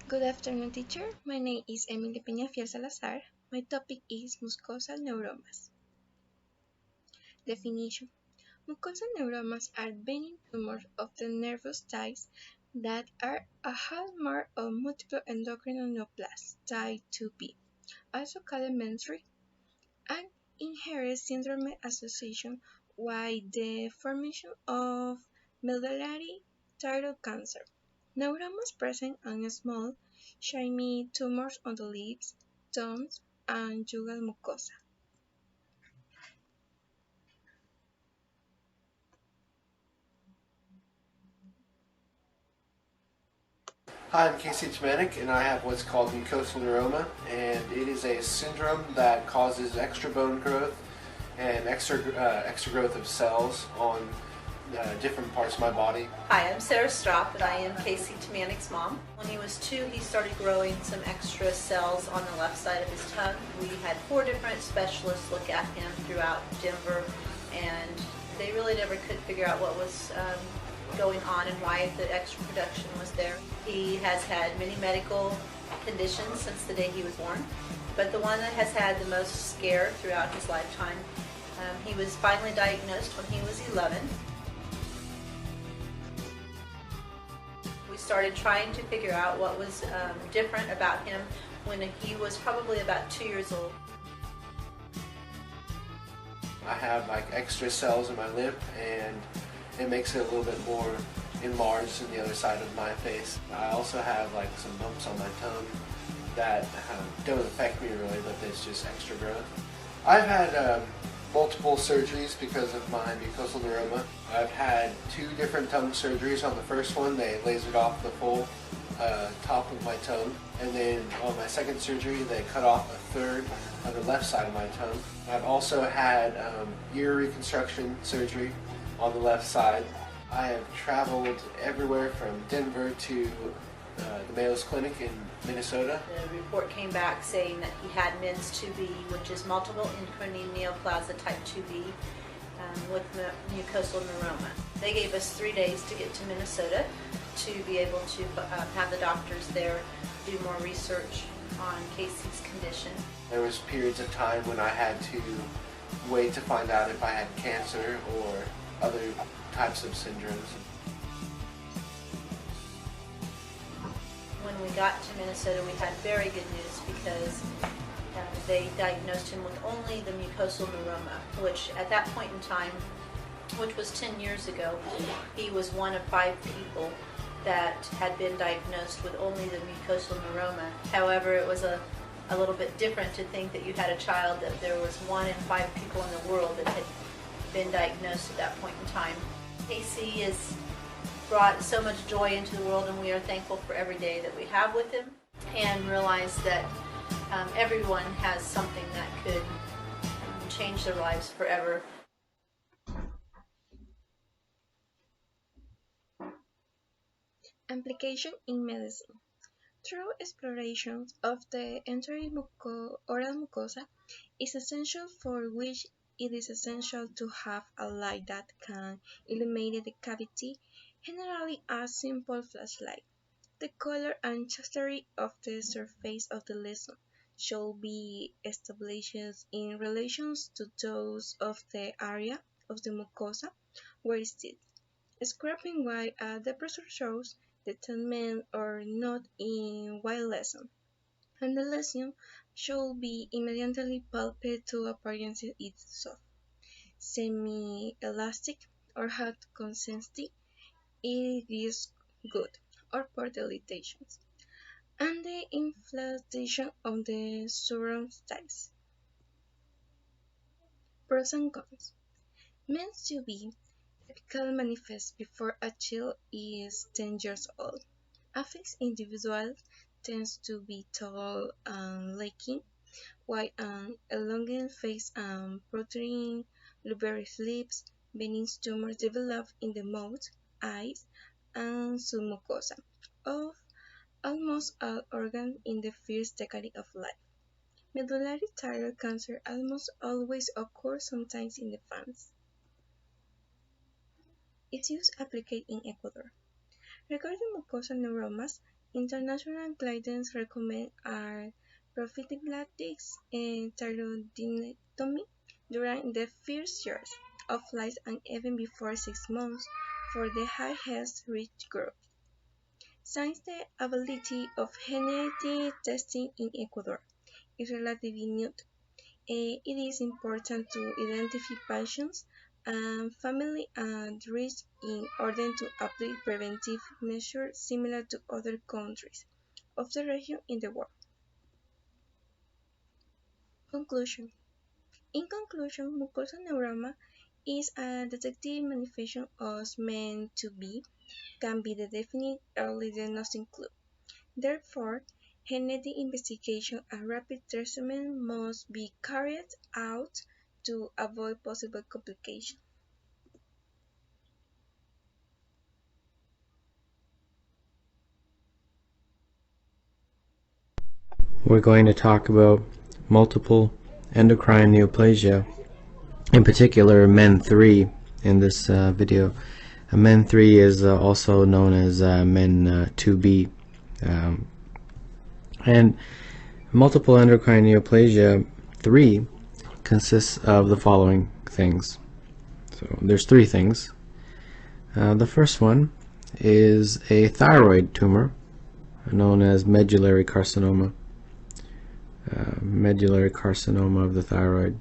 Good afternoon, teacher. My name is Emily Peñafiel Salazar. My topic is Mucosal neuromas. Definition. Mucosal neuromas are benign tumors of the nervous ties that are a hallmark of multiple endocrine neoplasms, type 2B, also called menstrual, and inherent syndrome association with the formation of medullary thyroid cancer. Neuromas present on small, shiny tumors on the lips, tongues, and jugal mucosa. Hi, I'm Casey Tamanik, and I have what's called mucosal neuroma, and it is a syndrome that causes extra bone growth and extra growth of cells on different parts of my body. Hi, I'm Sarah Strop, and I am Casey Tamanik's mom. When he was 2, he started growing some extra cells on the left side of his tongue. We had 4 different specialists look at him throughout Denver, and they really never could figure out what was going on and why the extra production was there. He has had many medical conditions since the day he was born, but the one that has had the most scare throughout his lifetime, he was finally diagnosed when he was 11. We started trying to figure out what was different about him when he was probably about 2 years old. I have like extra cells in my lip, and it makes it a little bit more enlarged than the other side of my face. I also have like some bumps on my tongue that don't affect me really, but it's just extra growth. I've had multiple surgeries because of my mucosal neuroma. I've had 2 different tongue surgeries. On the first one, they lasered off the full top of my tongue, and then on my second surgery, they cut off a third of the left side of my tongue. I've also had ear reconstruction surgery on the left side. I have traveled everywhere from Denver to the Mayo's Clinic in Minnesota. The report came back saying that he had MINS 2B, which is multiple endocrine neoplasia type 2B, with mucosal neuroma. They gave us 3 days to get to Minnesota to be able to have the doctors there do more research on Casey's condition. There was periods of time when I had to wait to find out if I had cancer or other types of syndromes. When we got to Minnesota, we had very good news because they diagnosed him with only the mucosal neuroma, which at that point in time, which was 10 years ago, he was one of 5 people that had been diagnosed with only the mucosal neuroma. However, it was a little bit different to think that you had a child that there was 1 in 5 people in the world that had been diagnosed at that point in time. Casey has brought so much joy into the world, and we are thankful for every day that we have with him, and realize that everyone has something that could change their lives forever. Application in medicine. Through exploration of the entire oral mucosa is essential, for which it is essential to have a light that can illuminate the cavity, generally a simple flashlight. The color and texture of the surface of the lesion should be established in relation to those of the area of the mucosa where it sits. Scraping while the pressure shows detachment or not in while lesion, and the lesion should be immediately palpable to appearance it's soft, semi-elastic, or hard consistency. It is good, or poor dilatations, and the inflation of the surround ties. Pros and cons. Meant to be typically manifest before a child is 10 years old. Affects individual tends to be tall and lanky, while an elongated face and protruding lobarous lips. Benign tumors develop in the mouth, eyes, and submucosa of almost all organs in the first decade of life. Medullary thyroid cancer almost always occurs sometimes in the infants. Its use applied in Ecuador. Regarding mucosal neuromas, International guidance recommend are prophylactics and thyroidectomy during the first years of life and even before 6 months for the highest risk group. Since the ability of genetic testing in Ecuador is relatively new, it is important to identify patients and family at risk in order to apply preventive measures similar to other countries of the region in the world. Conclusion. In conclusion, mucosal neuroma is a detective manifestation of meant to be, can be the definite early diagnostic clue. Therefore, genetic investigation and rapid treatment must be carried out to avoid possible complications. We're going to talk about multiple endocrine neoplasia, in particular MEN3 in this video. MEN3 is also known as MEN2B. And multiple endocrine neoplasia 3 consists of the following things. So there's three things. The first one is a thyroid tumor known as medullary carcinoma. Medullary carcinoma of the thyroid.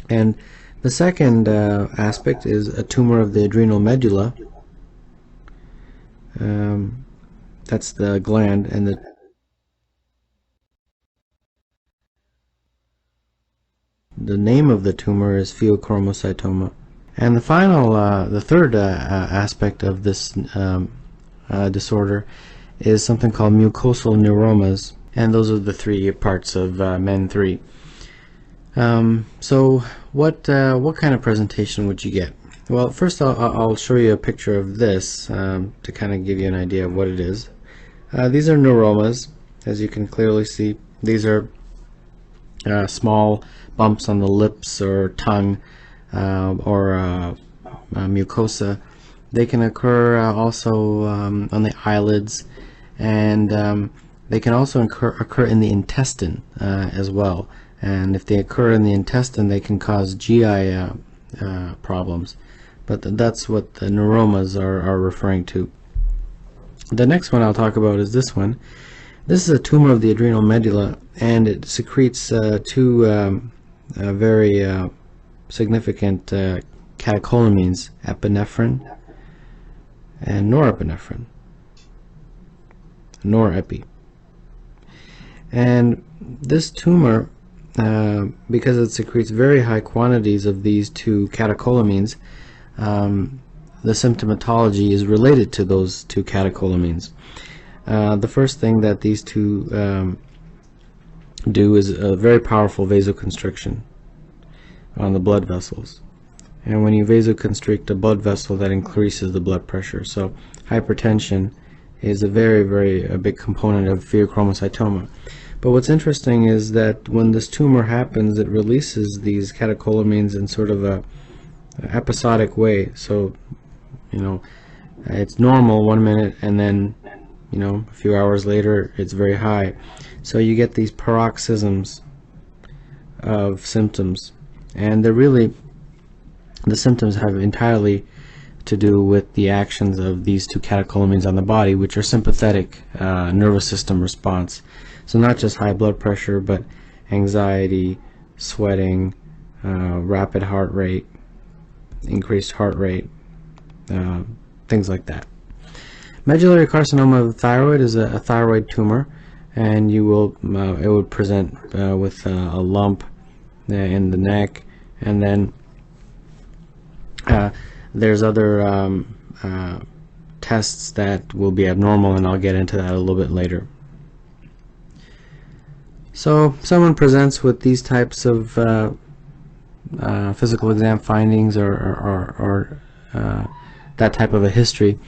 And the second aspect is a tumor of the adrenal medulla. That's the gland, and the name of the tumor is pheochromocytoma. And the final, the third aspect of this disorder is something called mucosal neuromas, and those are the three parts of MEN3. So what kind of presentation would you get? Well, first I'll show you a picture of this to kind of give you an idea of what it is. These are neuromas, as you can clearly see. These are small bumps on the lips or tongue or mucosa. They can occur also on the eyelids, and they can also occur in the intestine as well. And if they occur in the intestine, they can cause GI problems. But that's what the neuromas are referring to. The next one I'll talk about is this one. This is a tumor of the adrenal medulla, and it secretes two very significant catecholamines, epinephrine and norepinephrine. Norepi. And this tumor, because it secretes very high quantities of these two catecholamines, the symptomatology is related to those two catecholamines. The first thing that these two do is a very powerful vasoconstriction on the blood vessels. And when you vasoconstrict a blood vessel, that increases the blood pressure. So hypertension is a very big component of pheochromocytoma. But what's interesting is that when this tumor happens, it releases these catecholamines in sort of a episodic way. So, you know, it's normal 1 minute, and then, you know, a few hours later it's very high. So you get these paroxysms of symptoms, and they're really, the symptoms have entirely to do with the actions of these two catecholamines on the body, which are sympathetic nervous system response. So not just high blood pressure, but anxiety, sweating, rapid heart rate, increased heart rate, things like that. Medullary carcinoma of the thyroid is a thyroid tumor, and you will it would present with a lump in the neck, and then there's other tests that will be abnormal, and I'll get into that a little bit later. So someone presents with these types of physical exam findings or that type of a history.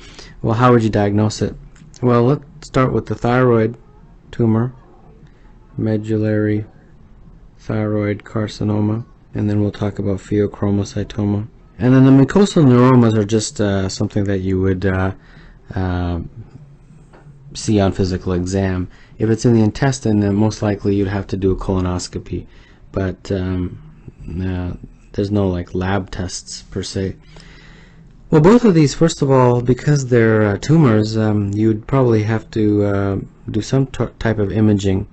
Well, how would you diagnose it? Well, let's start with the thyroid tumor, medullary thyroid carcinoma, and then we'll talk about pheochromocytoma. And then the mucosal neuromas are just something that you would see on physical exam. If it's in the intestine, then most likely you'd have to do a colonoscopy, but there's no like lab tests per se. Well, both of these, first of all, because they're tumors, you'd probably have to do some type of imaging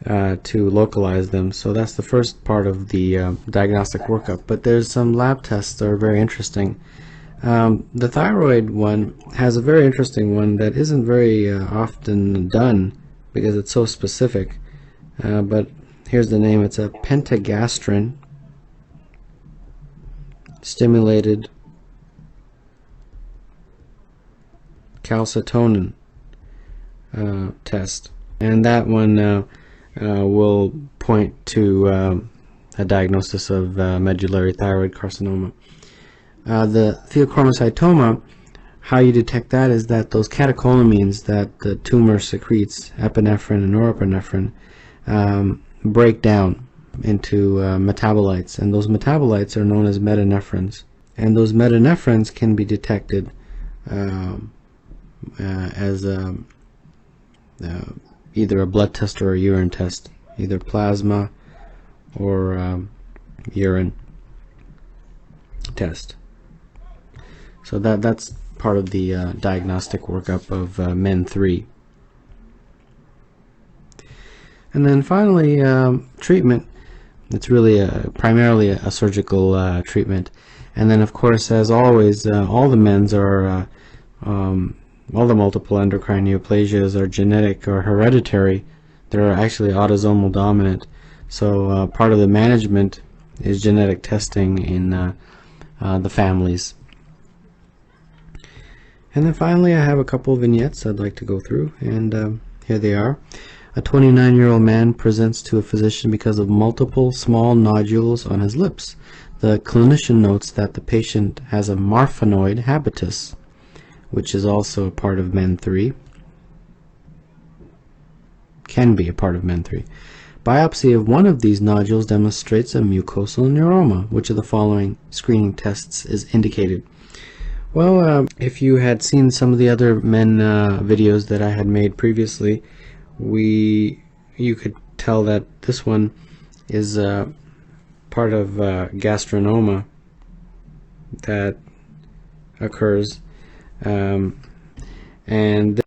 to localize them. So that's the first part of the diagnostic workup. But there's some lab tests that are very interesting. The thyroid one has a very interesting one that isn't very often done because it's so specific. But here's the name. It's a pentagastrin stimulated calcitonin test, and that one will point to a diagnosis of medullary thyroid carcinoma. The pheochromocytoma, how you detect that is that those catecholamines that the tumor secretes, epinephrine and norepinephrine, break down into metabolites, and those metabolites are known as metanephrines, and those metanephrines can be detected as either a blood test or a urine test, either plasma or urine test. So that's part of the diagnostic workup of MEN3. And then finally, treatment. It's really primarily a surgical treatment. And then, of course, as always, all the MENs are all the multiple endocrine neoplasias are genetic or hereditary. They're actually autosomal dominant. So part of the management is genetic testing in the families. And then finally, I have a couple of vignettes I'd like to go through, and here they are. A 29-year-old man presents to a physician because of multiple small nodules on his lips. The clinician notes that the patient has a marfanoid habitus, which is also a part of MEN3, can be a part of MEN3. Biopsy of one of these nodules demonstrates a mucosal neuroma. Which of the following screening tests is indicated? Well, if you had seen some of the other MEN videos that I had made previously, you could tell that this one is part of gastronoma that occurs, and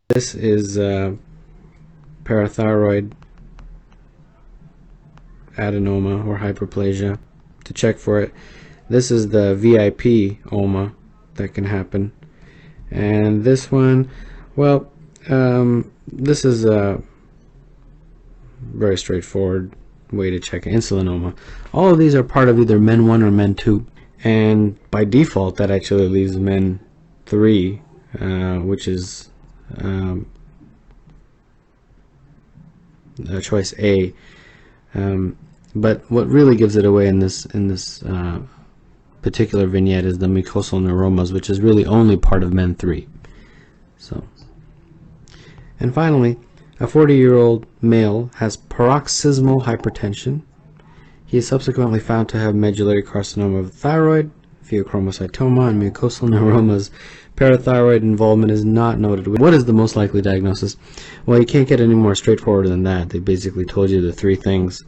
this is parathyroid adenoma or hyperplasia. To check for it, this is the VIP oma that can happen, and this one, well, this is a very straightforward way to check insulinoma. All of these are part of either MEN1 or MEN2, and by default that actually leaves MEN3, which is choice A. But what really gives it away in this particular vignette is the mucosal neuromas, which is really only part of MEN3. So, and finally, a 40-year-old male has paroxysmal hypertension. He is subsequently found to have medullary carcinoma of the thyroid, pheochromocytoma, and mucosal neuromas. Parathyroid involvement is not noted. What is the most likely diagnosis? Well, you can't get any more straightforward than that. They basically told you the three things.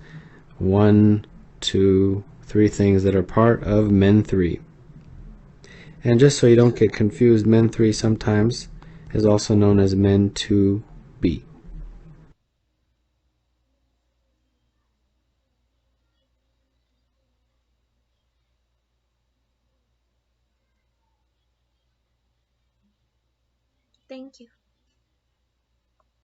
1, 2, 3 things that are part of MEN3. And just so you don't get confused, MEN3 sometimes is also known as MEN2B. Thank you.